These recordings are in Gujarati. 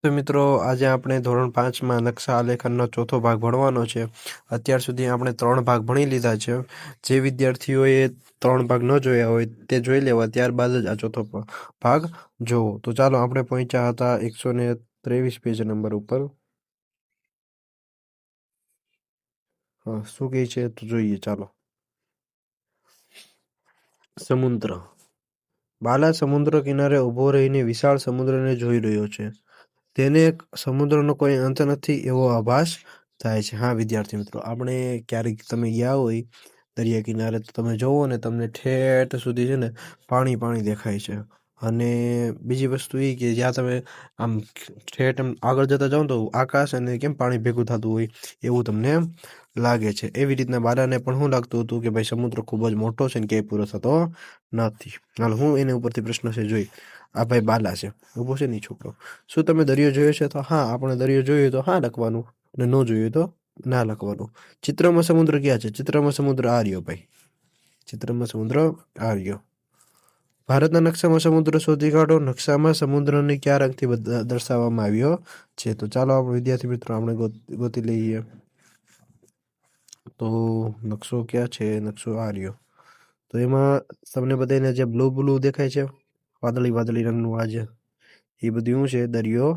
તો મિત્રો આજે આપણે ધોરણ 5માં નકશા આલેખનનો ચોથો ભાગ ભણવાનો છે. અત્યાર સુધી આપણે 3 ભાગ ભણી લીધા છે. જે વિદ્યાર્થીઓએ 3 ભાગ ન જોયા હોય તે જોઈ લેવા, ત્યારબાદ જ આ ચોથો ભાગ જોવો. તો ચાલો આપણે પહોંચ્યા હતા 123 પેજ નંબર ઉપર. શું કહે છે તો જોઈએ. ચાલો. સમુદ્ર. બાલા સમુદ્ર કિનારે ઊભો રહીને વિશાળ સમુદ્રને જોઈ રહ્યો છે. તેને સમુદ્રનો કોઈ અંત નથી એવો આભાસ થાય છે. હા વિદ્યાર્થી મિત્રો, આપણે ક્યારેક તમે ગયા હોય દરિયા કિનારે તો તમે જોવો ને તમને ઠેઠ સુધી છે ને પાણી દેખાય છે. અને બીજી વસ્તુ એ કે જ્યાં તમે આમ ઠેઠ આગળ જતા જાઓ તો આકાશ અને કેમ પાણી ભેગું થતું હોય એવું તમને લાગે છે. એવી રીતના બાલાને પણ શું લાગતું હતું કે ભાઈ સમુદ્ર ખૂબ જ મોટો છે ને ક્યાંય પૂરો થતો નથી. હાલ હું એના ઉપરથી પ્રશ્ન છે જોઈ. આ ભાઈ બાલા છે, ઊભો છે ને છોકરો. શું તમે દરિયો જોયો છે? તો હા, આપણે દરિયો જોયો તો હા લખવાનું, અને ન જોયું તો ના લખવાનું. ચિત્રમાં સમુદ્ર ક્યાં છે? ચિત્રમાં સમુદ્ર આ રહ્યો ભાઈ. ચિત્રમાં સમુદ્ર આ રહ્યો. ભારતના નકશામાં સમુદ્ર શોધી કાઢો. નકશામાં સમુદ્રને કયા રંગથી દર્શાવવામાં આવ્યો છે? તો ચાલો આપણે વિદ્યાર્થી મિત્રો આપણે ગોતી લઈએ. તો નકશો ક્યાં છે? નકશો આ રહ્યો. તો એમાં તમને બધાને જે બ્લુ દેખાય છે, વાદળી રંગનું આ જે, એ બધું શું છે? દરિયો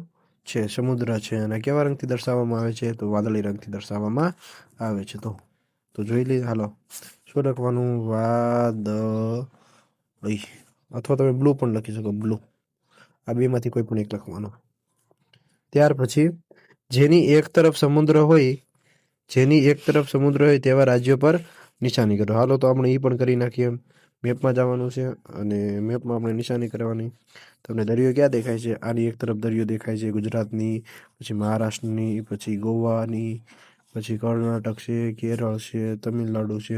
છે, સમુદ્ર છે. અને કેવા રંગથી દર્શાવવામાં આવે છે? તો વાદળી રંગથી દર્શાવવામાં આવે છે. તો જોઈ લઈએ. હાલો, શું લખવાનું? વાદળી, અથવા તમે બ્લુ પણ લખી શકો. બ્લુ, આ બેમાંથી કોઈ પણ એક લખવાનું. ત્યાર પછી જેની એક તરફ સમુદ્ર હોય તેવા રાજ્યો પર નિશાની કરો. હાલો, તો આપણે એ પણ કરી નાખીએ. મેપમાં જવાનું છે અને મેપમાં આપણે નિશાની કરવાની. તમને દરિયો ક્યાં દેખાય છે? આની એક તરફ દરિયો દેખાય છે ગુજરાતની, પછી મહારાષ્ટ્રની, પછી ગોવાની, પછી કર્ણાટક છે, કેરળ છે, તમિલનાડુ છે,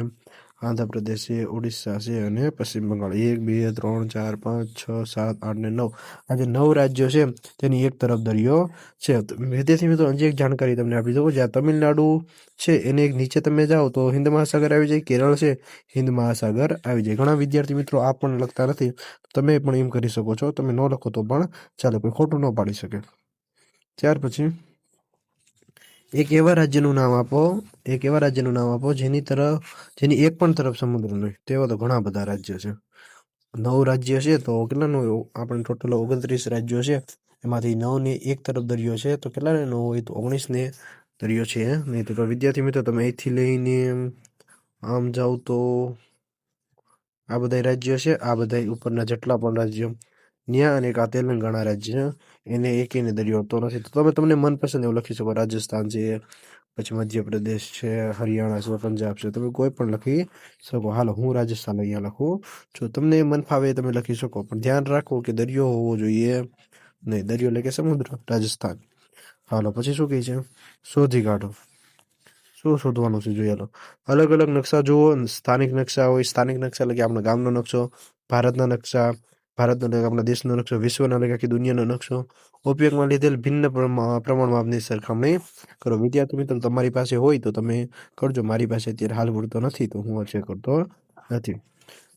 આંધ્રપ્રદેશ છે, ઓડિશા છે અને પશ્ચિમ બંગાળ. 1, 2, 3, 4, 5, 6, 7, 8 ને 9. આ જે 9 રાજ્યો છે તેની એક તરફ દરિયો છે. વિદ્યાર્થી મિત્રો, હજી એક જાણકારી તમને આપી દઉં. જ્યાં તમિલનાડુ છે એને એક નીચે તમે જાઓ તો હિન્દ મહાસાગર આવી જાય. કેરળ છે, હિન્દ મહાસાગર આવી જાય. ઘણા વિદ્યાર્થી મિત્રો આ પણ લખતા નથી, તમે પણ એમ કરી શકો છો. તમે ન લખો તો પણ ચાલે, કોઈ ખોટું ન પાડી શકે. ત્યાર પછી એક એવા રાજ્યનું નામ આપો જેની એક પણ તરફ સમુદ્ર નહીં. તેવા તો ઘણા બધા રાજ્ય છે. 9 રાજ્ય છે તો કેટલાનું આપણે ટોટલ 29 રાજ્યો છે. એમાંથી 9 ની એક તરફ દરિયો છે. તો કેટલાને 9 હોય તો 19 ને દરિયો છે નહીં. તો વિદ્યાર્થી મિત્રો, તમે અહીંથી લઈને આમ જાઓ તો આ બધા રાજ્યો છે. આ બધા ઉપરના જેટલા પણ રાજ્યો ન્યા, અને આ તેલંગાણા રાજ્ય, એને એકેયને દરિયો તો નથી. તો તમને મનપસંદ એવું લખી શકો. રાજસ્થાન છે, પછી મધ્યપ્રદેશ છે, હરિયાણા છે, પંજાબ છે, તમે કોઈ પણ લખી શકો. હાલો, હું રાજસ્થાન અહીંયા લખું. જો તમને મન ફાવે તમે લખી શકો, પણ ધ્યાન રાખો કે દરિયો હોવો જોઈએ નહીં. દરિયો એટલે કે સમુદ્ર, રાજસ્થાન. હાલો, પછી શું કહે છે? શોધી કાઢો. શું શોધવાનું છે? જોઈએ. અલગ અલગ નકશા જુઓ. સ્થાનિક નકશા હોય. સ્થાનિક નકશા એટલે કે આપણા ગામનો નકશો, ભારતના નકશા, ભારતનો એટલે આપણા દેશનો નકશો, વિશ્વના એટલે આખી દુનિયાનો નકશો. ઉપયોગમાં લીધેલ ભિન્ન પ્રમાણ માપની સરખામણી કરો. વિદ્યાર્થી મિત્રો, તમારી પાસે હોય તો તમે કરજો. મારી પાસે અત્યારે હાલ પૂરતો નથી તો હું છે કરતો નથી.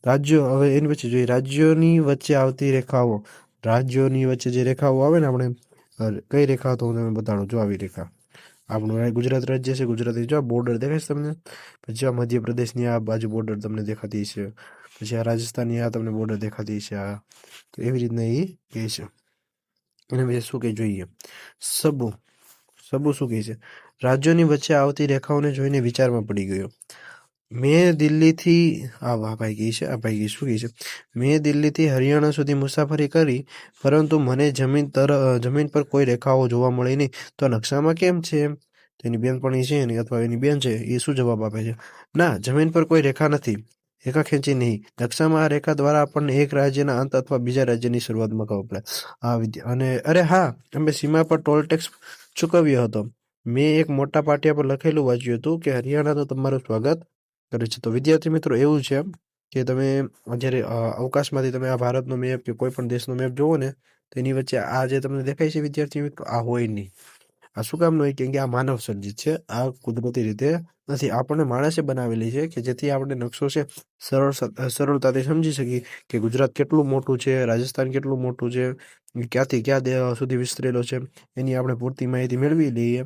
રાજ્યો, હવે એની પછી જોઈએ. રાજ્યોની વચ્ચે આવતી રેખાઓ. રાજ્યોની વચ્ચે જે રેખાઓ આવે ને, આપણે કઈ રેખા તો હું તમને બતાડું. જો આવી રેખા આપણું ગુજરાત રાજ્ય છે. ગુજરાતી જો બોર્ડર દેખાય છે તમને. પછી આ મધ્યપ્રદેશની આ બાજુ બોર્ડર તમને દેખાતી છે. પછી આ રાજસ્થાનની આ તમને બોર્ડર દેખાતી છે. આ તો એવી રીતના એ કહે છે. એને પછી શું કહે જોઈએ? સબુ શું કહે છે? રાજ્યોની વચ્ચે આવતી રેખાઓને જોઈને વિચારમાં પડી ગયો. મેં દિલ્હીથી આ ભાઈ કહે છે. આ ભાઈ શું કહે છે? મેં દિલ્હીથી હરિયાણા સુધી મુસાફરી કરી, પરંતુ મને જમીન પર કોઈ રેખાઓ જોવા મળી નહીં. તો નકશામાં કેમ છે? તેની બેનપણી છે એની, અથવા એની બેન છે, એ શું જવાબ આપે છે? ના, જમીન પર કોઈ રેખા નથી. રેખા ખેંચી નહીં. નકશામાં આ રેખા દ્વારા આપણને એક રાજ્યના અંત અથવા બીજા રાજ્યની શરૂઆતમાં ખબર પડે. અને અરે હા, અમે સીમા પર ટોલ ટેક્સ ચૂકવ્યો હતો. મેં એક મોટા પાટિયા પર લખેલું વાંચ્યું હતું કે હરિયાણાનું તમારું સ્વાગત કરે છે. તો વિદ્યાર્થી મિત્રો, એવું છે કે તમે જ્યારે અવકાશમાંથી તમે આ ભારતનો મેપ કે કોઈ પણ દેશનો મેપ જોવો ને, તો એની વચ્ચે આ જે તમને દેખાય છે વિદ્યાર્થી મિત્રો, આ હોય નહીં. આ શું કામ ન હોય? કેમ કે આ માનવ સર્જિત છે. આ કુદરતી રીતે નથી, આપણને માણસે બનાવેલી છે કે જેથી આપણે નકશો છે સરળતાથી સમજી શકીએ કે ગુજરાત કેટલું મોટું છે, રાજસ્થાન કેટલું મોટું છે, ક્યાંથી ક્યાં સુધી વિસ્તરેલો છે, એની આપણે પૂરતી માહિતી મેળવી લઈએ.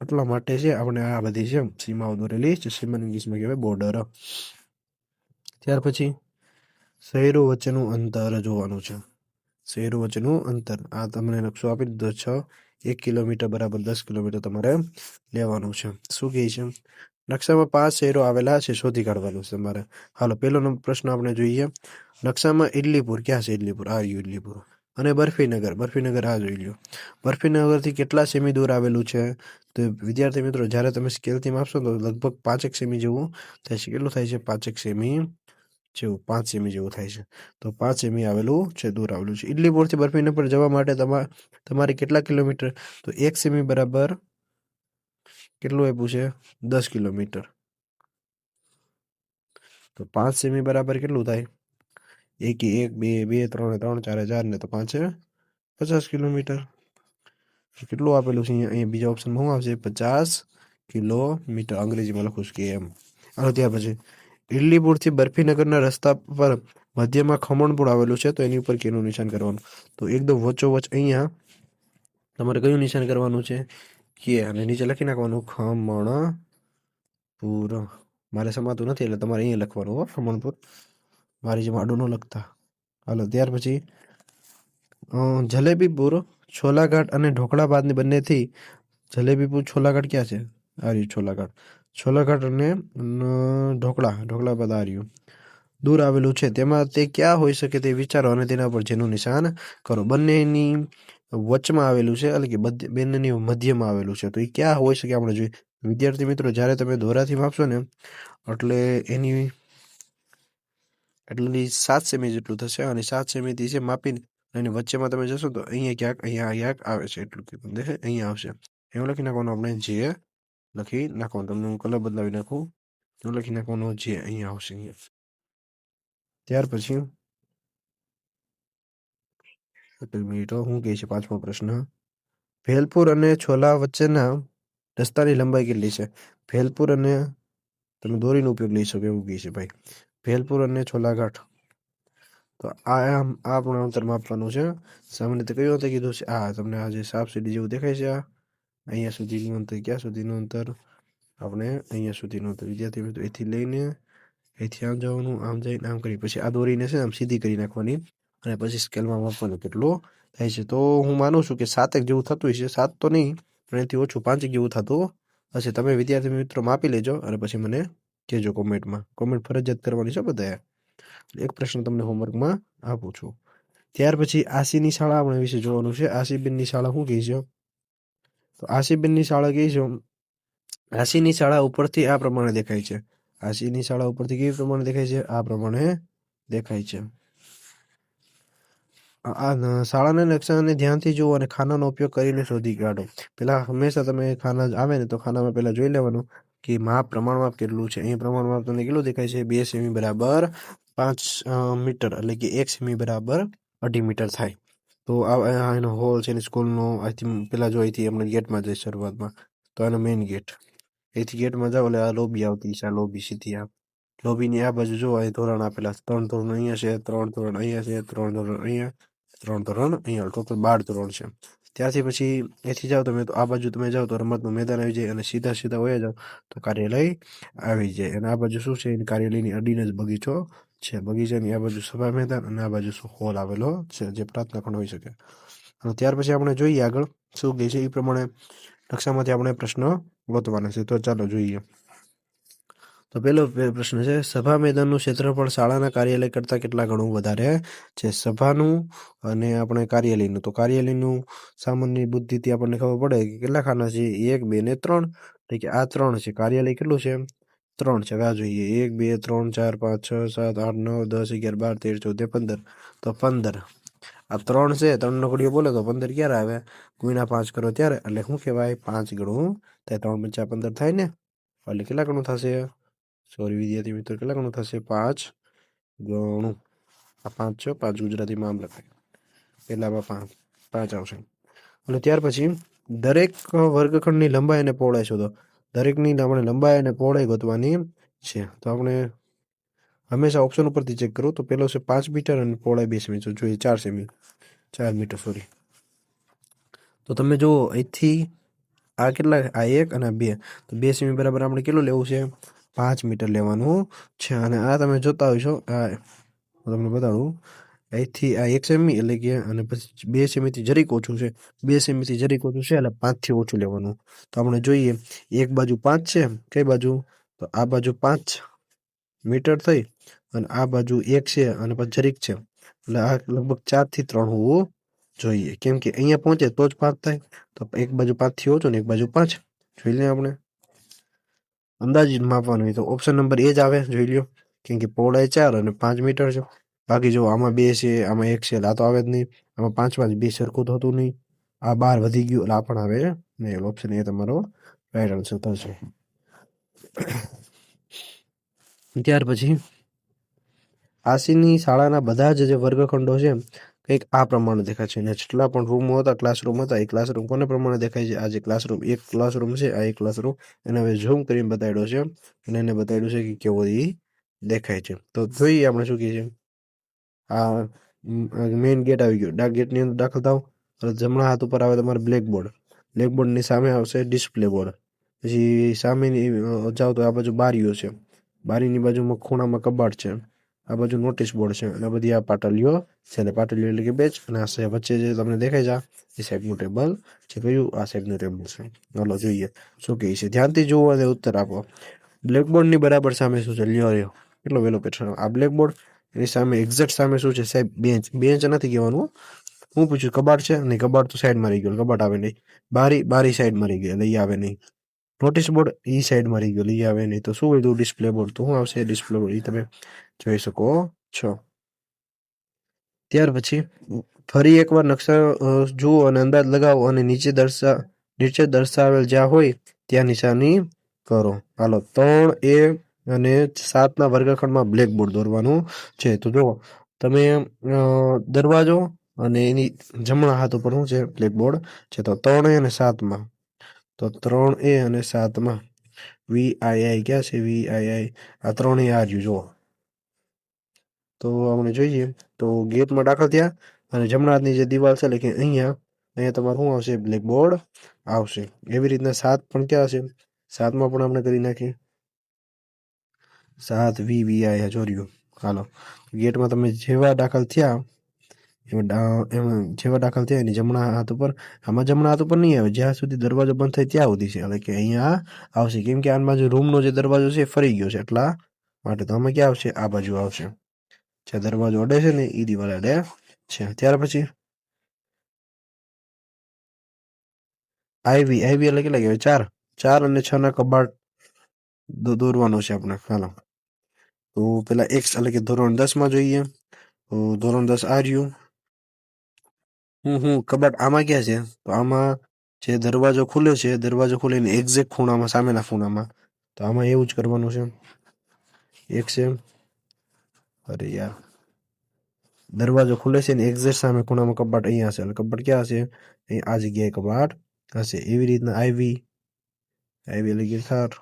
એટલા માટે છે આપણે આ બધી છે સીમાઓ દોરેલી છે, સીમાને ઇંગ્લિશમાં કહેવાય બોર્ડર. ત્યાર પછી શહેરો વચ્ચેનું અંતર જોવાનું છે. શહેરો વચ્ચેનું અંતર, આ તમને નકશો આપી દીધો છે. 1 કિલોમીટર બરાબર 10 કિલોમીટર તમારે લેવાનું છે. શું કહે છે? નકશામાં 5 શહેરો આવેલા છે, શોધી કાઢવાનું છે તમારે. હાલો, પહેલો પ્રશ્ન આપણે જોઈએ. નકશામાં ઇડલીપુર ક્યાં છે? ઇડલીપુર, આ રહ્યું ઇડલીપુર. અને બરફીનગર, બરફીનગર આ જોઈ લ્યો. બરફીનગરથી કેટલા સેમી દૂર આવેલું છે? તો વિદ્યાર્થી મિત્રો, જ્યારે તમે સ્કેલથી માપશો તો લગભગ 5 સેમી જેવું થાય છે. કેટલું થાય છે? 5 સેમી જેવું, 5 સેમી જેવું થાય છે. તો 5 સેમી આવેલું છે, દૂર આવેલું છે. ઇડલીપુરથી બરફીનગર જવા માટે તમારે કેટલા કિલોમીટર? તો 1 સેમી બરાબર કેટલું આપ્યું છે? 10 કિલોમીટર. તો 5 સેમી બરાબર કેટલું થાય? 1 2 2 3 3 4 4 ને તો 5 50 કિલોમીટર. કેટલું આપેલું છે અહીંયા? બીજા ઓપ્શનમાં શું આવશે? 50 કિલોમીટર. અંગ્રેજીમાં લખું છું કે એમ. હાલો, ત્યાર પછી ઇડલીપુરથી બરફીનગરના રસ્તા પર મધ્યમાં ખમણપુર આવેલું છે, તો એની ઉપર કેનું નિશાન કરવાનું? તો એકદમ વચ્ચોવચ અહીંયા તમારે કયું નિશાન કરવાનું છે? કે, અને નીચે લખી નાખવાનું ખમણપુર. મારે સમાતું નથી એટલે તમારે અહીંયા લખવાનું હો, ખમણપુર. મારી જેમ આડું ન લખતા. હાલો, ત્યાર પછી જલેબીપુર, છોલાઘાટ અને ઢોકળાબાદની બંનેથી જલેબીપુર, છોલાઘાટ ક્યાં છે? આ રહ્યું છોલાઘાટ. છોલાઘાટ અને ઢોકળાબાદ આ રહ્યું દૂર આવેલું છે. તેમાં તે ક્યાં હોઈ શકે તે વિચારો અને તેના પર જેનું નિશાન કરો. બંનેની વચમાં આવેલું છે, એટલે કે બંનેની મધ્યમાં આવેલું છે. તો એ ક્યાં હોઈ શકે આપણે જોઈએ. વિદ્યાર્થી મિત્રો, જ્યારે તમે દોરાથી માપશો ને એટલે એની 7 સેમી જેટલું થશે, અને 7 સેમીથી છે માપીને એની વચ્ચેમાં તમે જશો તો અહીંયા ક્યાંક આવે છે, એટલું કીધું દેખે અહીંયા આવશે. એવું લખી નાખવાનું આપણે, જે લખી નાખવાનું. તમને હું કલર બદલાવી નાખું. એવું લખી નાખવાનું, જે અહીંયા આવશે અહીંયા. ત્યાર પછી મિનિટો શું કહે છે? 5મો પ્રશ્ન. ભેલપુર અને છોલા વચ્ચેના રસ્તાની લંબાઈ કેટલી છે? ભેલપુર અને, તમે દોરીનો ઉપયોગ લઈ શકો એવું કહે છે ભાઈ. ભેલપુર અને છોલાઘાટ, તો આ પણ અંતર માપવાનું છે. સામાન્ય રીતે કયું અંતર કીધું છે? આ તમને આ જે સાપ સીડી જેવું દેખાય છે, આ અહીંયા સુધીનું અંતર. ક્યાં સુધીનું અંતર? આપણે અહીંયા સુધીનું અંતર. વિદ્યાર્થી મિત્રો, એથી લઈને અહીંથી આમ જવાનું, આમ જઈને આમ કરી પછી આ દોરીને છે આમ સીધી કરી નાખવાની, અને પછી સ્કેલમાં માપવાનું કેટલું થાય છે. તો હું માનું છું કે 7 જેવું થતું હશે. 7 તો નહીં, પણ એનાથી ઓછું 5 જેવું થતું હશે. તમે વિદ્યાર્થી મિત્રો માપી લેજો અને પછી મને કહેજો કોમેન્ટમાં. કોમેન્ટ ફરજિયાત કરવાની છે બધાએ. એક પ્રશ્ન તમને હોમવર્કમાં આપું છું. ત્યાર પછી આશીની શાળા આપણે વિશે જોવાનું છે. આશીબેનની શાળા શું કહે છે? તો આશીબેનની શાળા કહે છે, આશીની શાળા ઉપરથી આ પ્રમાણે દેખાય છે. આશીની શાળા ઉપરથી કેવી પ્રમાણે દેખાય છે? આ પ્રમાણે દેખાય છે. આ શાળાના નકશાને ધ્યાનથી જુઓ અને ખાનાનો ઉપયોગ કરીને શોધી કાઢો. પેલા હંમેશા તમે ખાના આવે ને તો ખાનામાં પહેલા જોઈ લેવાનું કે પ્રમાણમાપ કેટલું છે. અહીં પ્રમાણમાપ તમને કેટલું દેખાય છે? 2 સેમી બરાબર 5 મીટર, એટલે કે 1 સેમી બરાબર 2.5 મીટર થાય. તો આ એનો હોલ છે એની સ્કૂલનો. અહીંથી પેલા જો અહીંથી આપણે ગેટમાં જઈએ શરૂઆતમાં, તો આનો મેઇન ગેટ. અહીંથી ગેટમાં જાઓ એટલે આ લોબી આવતી છે. આ લોબી સીધી આ લોબીની આ બાજુ જો અહીં ધોરણ આપેલા 3 ધોરણ અહીંયા છે, 3 ધોરણ અહીંયા છે, 3 ધોરણ અહીંયા, 3 ધોરણ અહીંયા, ટોટલ 12 ધોરણ છે. ત્યારથી પછી અહીંથી જાઓ તમે તો આ બાજુ તમે જાઓ તો રમતનું મેદાન આવી જાય, અને સીધા વયા જાઓ તો કાર્યાલય આવી જાય. અને આ બાજુ શું છે? કાર્યાલયની અડીને જ બગીચો છે. બગીચાની આ બાજુ સભા મેદાન અને આ બાજુ હોલ આવેલો છે, જે પ્રાર્થના ખંડ હોઈ શકે. અને ત્યાર પછી આપણે જોઈએ આગળ શું કહે છે. એ પ્રમાણે નકશામાંથી આપણે પ્રશ્ન ગોતવાના છે. તો ચાલો જોઈએ. તો પહેલો પ્રશ્ન છે, સભા મેદાનનું ક્ષેત્રફળ શાળાના કાર્યાલય કરતાં કેટલા ગણું વધારે છે? સભાનું અને આપણે કાર્યાલયનું. તો કાર્યાલયનું સામાન્ય બુદ્ધિથી આપણને ખબર પડે કે કેટલા ખાના છે? 1 2 ને 3, એટલે કે આ 3 છે. કાર્યાલય કેટલું છે? 3 છે. આ જોઈએ 1 2 3 4 5 6 7 8 9 10 11 12 13 14 15. તો 15. આ 3 છે. 3 નો ઘડીઓ બોલે તો 15 ક્યારે આવે? ગુણ્યા 5 કરો ત્યારે. એટલે શું કહેવાય? 5 ગણું થાય. 3 × 5 = 15 થાય ને. એટલે કેટલા ગણું થશે? સોરી વિદ્યાર્થી મિત્રો, કેટલા ગણું થશે? 5 ગણું. આ 5 છે. 5 ગુજરાતીમાં આમ લખાય. પહેલામાં 5 આવશે. અને ત્યાર પછી દરેક વર્ગખંડની લંબાઈ અને પહોળાઈ શોધો. દરેકની આપણે લંબાઈ અને પહોળાઈ ગોતવાની છે. તો આપણે હંમેશા ઓપ્શન ઉપરથી ચેક કરો. તો પેલો છે 5 મીટર અને પહોળાઈ 2 સેમી. તો જોઈએ 4 સેમી, 4 મીટર સોરી. તો તમે જુઓ અહીંથી આ કેટલા, આ 1 અને આ 2. તો 2 સેમી બરાબર આપણે કેટલું લેવું છે? 5 મીટર લેવાનું છે. અને આ તમે જોતા હોય છો, આ હું તમને બતાડું. અહીંથી આ 1 સેમી એટલે કે, અને પછી 2 સેમીથી જરીક ઓછું છે. 2 સેમીથી જરીક ઓછું છે એટલે 5થી ઓછું લેવાનું. તો આપણે જોઈએ, એક બાજુ 5 છે. કઈ બાજુ? તો આ બાજુ 5 મીટર થઈ અને આ બાજુ 1 છે અને પછી જરીક છે. એટલે આ લગભગ 4 થી 3 હોવું જોઈએ. કેમ કે અહીંયા પહોંચે તો જ 5 થાય. તો એક બાજુ 5 થી ઓછો ને એક બાજુ 5. જોઈ લઈએ આપણે. અંદાજિત માપવાનું હોય તો ઓપ્શન નંબર એ જ આવે. જોઈ લ્યો. કેમ કે પહોળાઈ 4 અને 5 મીટર છે. બાકી જો આમાં 2 છે, આમાં 1 છે એટલે આ તો આવે જ નહીં. આમાં 5 5 2 સરખું થતું નહીં. આ 12 વધી ગયું એટલે આ પણ આવે નહીં. ઓપ્શન એ તમારો રાઈટ આન્સર થશે. ત્યાર પછી આસીની શાળાના બધા જ જે વર્ગખંડો છે કંઈક આ પ્રમાણે દેખાય છે. અને જેટલા પણ રૂમો હતા, ક્લાસરૂમ હતા, એ ક્લાસરૂમ કોને પ્રમાણે દેખાય છે? આ જે ક્લાસરૂમ, એક ક્લાસરૂમ છે, આ એક ક્લાસરૂમ. એને હવે ઝૂમ કરીને બતાડ્યો છે અને એને બતાડ્યું છે કે કેવો એ દેખાય છે. તો જોઈએ આપણે શું કહે છે. આ મેઇન ગેટ આવી ગયો. ગેટની અંદર દાખલ થાવ એટલે જમણા હાથ ઉપર આવે તમારે બ્લેકબોર્ડ. બ્લેકબોર્ડની સામે આવશે ડિસ્પ્લે બોર્ડ. પછી સામેની જાવ તો આ બાજુ બારીઓ છે. બારીની બાજુમાં ખૂણામાં કબાટ છે. આ બાજુ નોટિસ બોર્ડ છે અને બધી આ પાટલીઓ છે. અને પાટલીઓ એટલે કે બેચ. અને આ વચ્ચે જે તમને દેખાય છે એ સાહેબનું ટેબલ છે. કયું? આ સાહેબનું ટેબલ છે. ચાલો જોઈએ શું કહે છે. ધ્યાનથી જુઓ અને ઉત્તર આપો. બ્લેકબોર્ડની બરાબર સામે શું છે? લ્યો રહ્યો કેટલો વેલો પેટર્ન. આ બ્લેકબોર્ડ, એની સામે એક્ઝેક્ટ સામે શું છે સાહેબ? બેન્ચ. બેન્ચ નથી કહેવાનું. હું પૂછ્યું કબાટ છે? નહીં, કબાટ તો સાઈડમાં રહી ગયું, કબાટ આવે નહીં. બારી, બારી સાઈડમાં રહી ગઈ એટલે એ આવે નહીં. નોટિસ બોર્ડ એ સાઈડમાં રહી ગયો, એ આવે નહીં. તો શું કીધું? Display board. તો શું આવશે? Display board. એ તમે જોઈ શકો છો. ત્યાર પછી ફરી એકવાર નકશા જુઓ અને અંદાજ લગાવો અને નીચે દર્શાવેલ જ્યાં હોય ત્યાં નિશાની કરો. હાલો, 3A અને 7ના વર્ગખંડમાં બ્લેકબોર્ડ દોરવાનું છે. તો જુઓ તમે, દરવાજો અને એની જમણા હાથ ઉપર શું છે? બ્લેકબોર્ડ છે. તો 3A અને 7માં, તો 3A અને 7માં VII ક્યાં છે? VII આ 3A આ રહ્યું જુઓ. તો આપણે જોઈએ તો ગેટમાં દાખલ થયા અને જમણા હાથની જે દિવાલ છે એટલે કે અહીંયા તમારે શું આવશે? બ્લેકબોર્ડ આવશે. એવી રીતના 7 પણ ક્યાં હશે? 7માં પણ આપણે કરી નાખીએ. 7 VVI જોડ્યું. હાલો, ગેટમાં તમે જેવા દાખલ થયા એમાં જેવા દાખલ થયા એની જમણા હાથ ઉપર, આમાં જમણા હાથ ઉપર નહીં આવે, જ્યાં સુધી દરવાજો બંધ થાય ત્યાં સુધી છે. એટલે કે અહીંયા આવશે. કેમ કે આ બાજુ રૂમનો જે દરવાજો છે ફરી ગયો છે એટલા માટે. તો આમાં ક્યાં આવશે? આ બાજુ આવશે. જ્યાં દરવાજો અડે છે ને એ દિવાલ અડે છે. ત્યાર પછી IV એટલે કેટલા કહેવાય? 4 અને 6ના કબાટ દોરવાનો છે આપણે. હાલો, તો પેલા X એટલે કે ધોરણ 10માં જોઈએ. તો ધોરણ 10 આ રહ્યું. કબાટ આમાં ક્યાં છે? તો આમાં જે દરવાજો ખુલે છે, દરવાજો ખુલીને એક્ઝેક્ટ ખૂણામાં, સામેના ખૂણામાં. તો આમાં એવું જ કરવાનું છે. એક છે, અરે યાર, દરવાજો ખુલે છે ને એક્ઝેક્ટ સામે ખૂણામાં કબાટ અહીંયા હશે. એટલે કબાટ ક્યાં હશે? અહીં આ જગ્યાએ કબાટ હશે. એવી રીતના IV એટલે કે 4,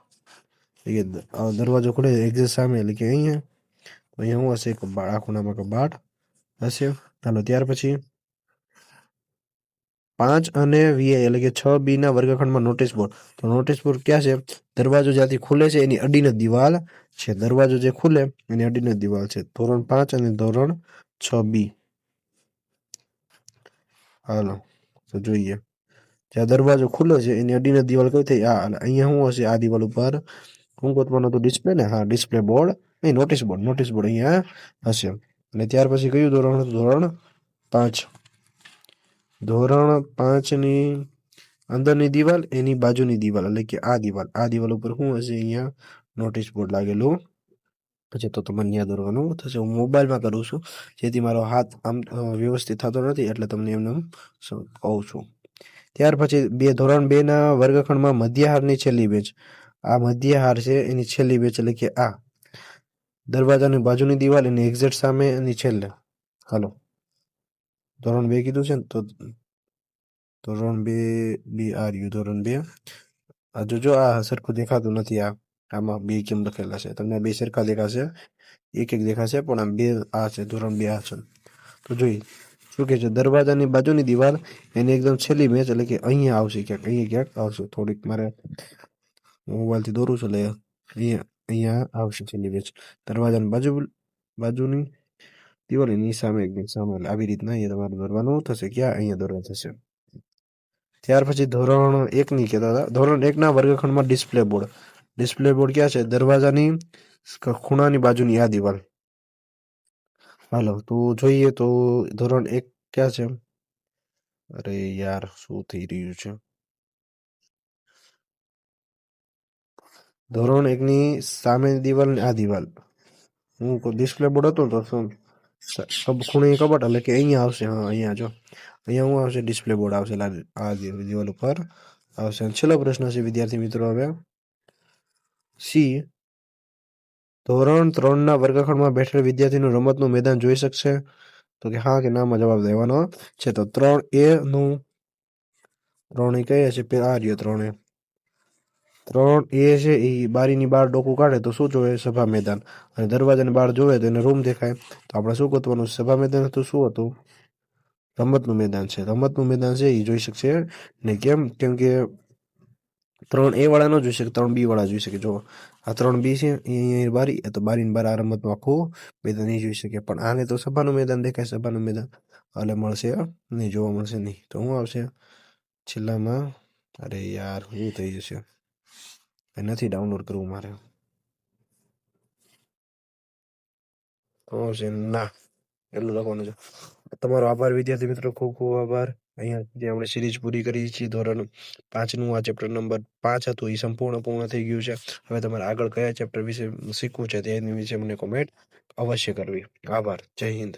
દરવાજો ખુલે એક્ઝેક્ટ સામે એટલે કે અહીંયા. તો અહીંયા શું હશે? કબાટ. આ ખૂણામાં કબાટ હશે. ચાલો, ત્યાર પછી 5 અને VI એટલે કે 6Bના વર્ગખંડમાં નોટિસ બોર્ડ. તો નોટિસ બોર્ડ ક્યાં છે? દરવાજો જ્યાંથી ખુલે છે એની અડીને દિવાલ છે. દરવાજો જે ખુલે એની અડીને દિવાલ છે. ધોરણ 5 અને ધોરણ 6B. હાલો, તો જોઈએ જ્યાં દરવાજો ખુલે છે એની અડીને દિવાલ કઈ થઈ? આ. અહીંયા શું હશે? આ દિવાલ ઉપર શું ગોતવાનું હતું? ડિસ્પ્લે ને? હા, ડિસ્પ્લે બોર્ડ નહીં, નોટિસ બોર્ડ. નોટિસ બોર્ડ અહીંયા હશે. અને ત્યાર પછી કયું ધોરણ હતું? ધોરણ 5. ધોરણ 5ની અંદરની દિવાલ, એની બાજુની દિવાલ એટલે કે આ દિવાલ. આ દિવાલ ઉપર શું હશે? અહીંયા નોટિસ બોર્ડ લાગેલું પછી. તો તમારે ત્યાં દોરવાનું થશે. હું મોબાઈલમાં કરું છું જેથી મારો હાથ આમ વ્યવસ્થિત થતો નથી એટલે તમને એમને કહું છું. ત્યાર પછી ધોરણ 2ના વર્ગખંડમાં મધ્યહારની છેલ્લી બેચ. આ મધ્યહાર છે એની છેલ્લી બેચ એટલે કે આ દરવાજાની બાજુની દિવાલ એની એક્ઝેક્ટ સામે એની છેલ્લે. હાલો, ધોરણ 2 કીધું છે ને, તો ધોરણ 2 આ રહ્યું. ધોરણ 2 આ જો આ સરખું દેખાતું નથી. આમાં બે કેમ લખેલા છે, તમને બે સરખા દેખાશે, એક દેખાશે, પણ આમ બે આ છે, ધોરણ 2 આ છે. તો જોઈએ શું કે છે, દરવાજાની બાજુની દિવાલ એની એકદમ છેલ્લી મેચ, એટલે કે અહીંયા આવશે, ક્યાંક આવશે. થોડીક મારે મોબાઈલથી દોરું છું, એટલે અહીંયા આવશે છેલ્લી મેચ. દરવાજાની બાજુની દિવાલ એની સામે એકદમ સામે, એટલે આવી રીતના અહીંયા તમારે દોરવાનું થશે. ક્યાં? અહીંયા દોરવાનું થશે. ત્યાર પછી ધોરણ 1 ની કહેતા હતા. ધોરણ 1 ના વર્ગખંડમાં ડિસ્પ્લે બોર્ડ. ડિસ્પ્લે બોર્ડ ક્યાં છે? દરવાજાની ખૂણાની બાજુની આ દિવાલ. હાલો તો જોઈએ તો ધોરણ 1 ક્યાં છે? અરે યાર, શું થઈ રહ્યું છે? ધોરણ 1 ની સામેની દિવાલ ને આ દિવાલ. હું ડિસ્પ્લે બોર્ડ હતો તો શું ખૂણે કબાટ, એટલે કે અહીંયા આવશે. હા, અહીંયા જો, અહીંયા હું આવશે? ડિસ્પ્લે બોર્ડ આવશે. આ દિવાલ ઉપર આવશે. છેલ્લો પ્રશ્ન છે વિદ્યાર્થી મિત્રો, હવે સી ધોરણ 3 ના વર્ગખંડમાં બેઠેલ વિદ્યાર્થીનું રમતનું મેદાન જોઈ શકશે? તો કે હા કે નામાં જવાબ દેવાનો છે. તો 3A નું 3A કયા છે? આ રહ્યો 3A. 3A છે એ બારીની બહાર ડોકું કાઢે તો શું જોવે? સભા મેદાન. અને દરવાજાની બહાર જોવે તો એને રૂમ દેખાય. તો આપણે શું ગોતવાનું? સભા મેદાન હતું. શું હતું? રમતનું મેદાન છે. રમતનું મેદાન છે એ જોઈ શકશે ને. કેમ કે 3A વાળા ન જોઈ શકે, 3B વાળા જોઈ શકે. જો આ 3B છે, અહીંયા બારી, તો બારીની બહાર આ રમતનું આખું મેદાન નહીં જોઈ શકે. પણ આને તો સભાનું મેદાન દેખાય, સભાનું મેદાન એટલે મળશે નહીં, જોવા મળશે નહીં. તો શું આવશે છેલ્લામાં? અરે યાર, શું થઈ જશે? નથી ડાઉનલોડ કરવું મારે. તો આવશે ના, એટલું લખવાનું છે. તમારો આભાર વિદ્યાર્થી મિત્રો, ખૂબ ખૂબ આભાર. અહીંયા જે આપણે સિરીઝ પૂરી કરી છે, ધોરણ 5 નું આ ચેપ્ટર નંબર 5 હતું, એ પૂર્ણ થઈ ગયું છે. હવે તમારે આગળ કયા ચેપ્ટર વિશે શીખવું છે તેની વિશે મને કોમેન્ટ અવશ્ય કરવી. આભાર. જય હિન્દ.